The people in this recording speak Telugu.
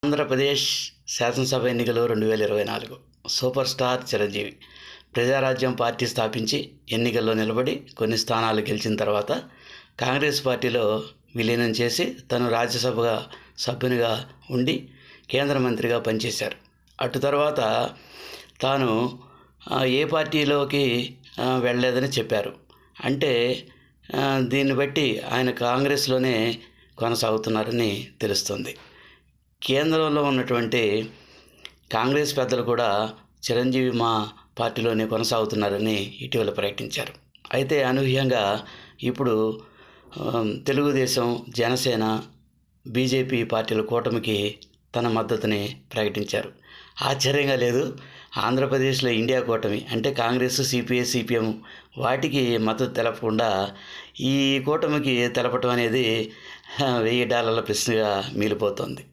ఆంధ్రప్రదేశ్ శాసనసభ ఎన్నికలు 2024 super star Chiranjeevi Praja Rajyam party స్థాపించి ఎన్నికల్లో నిలబడి కొన్ని స్థానాలు గెలిచిన తర్వాత కాంగ్రెస్ పార్టీలో విలీనం చేసి తను రాజ్యసభ సభ్యునిగా ఉండి కేంద్ర మంత్రిగా పనిచేశారు. అటు తర్వాత తాను ఏ పార్టీలోకి వెళ్ళలేదని చెప్పారు. అంటే దీన్ని బట్టి ఆయన కాంగ్రెస్లోనే కొనసాగుతున్నారని తెలుస్తుంది. కేంద్రంలో ఉన్నటువంటి కాంగ్రెస్ పెద్దలు కూడా చిరంజీవి మా పార్టీలోనే కొనసాగుతున్నారని ఇటీవల ప్రకటించారు. అయితే అనూహ్యంగా ఇప్పుడు తెలుగుదేశం, జనసేన, బీజేపీ పార్టీల కూటమికి తన మద్దతుని ప్రకటించారు. ఆశ్చర్యంగా లేదు. ఆంధ్రప్రదేశ్లో ఇండియా కూటమి అంటే కాంగ్రెస్, సిపిఐ, సిపిఎం వాటికి మద్దతు తెలపకుండా ఈ కూటమికి తెలపటం అనేది $1000 ప్రశ్నగా మిగిలిపోతుంది.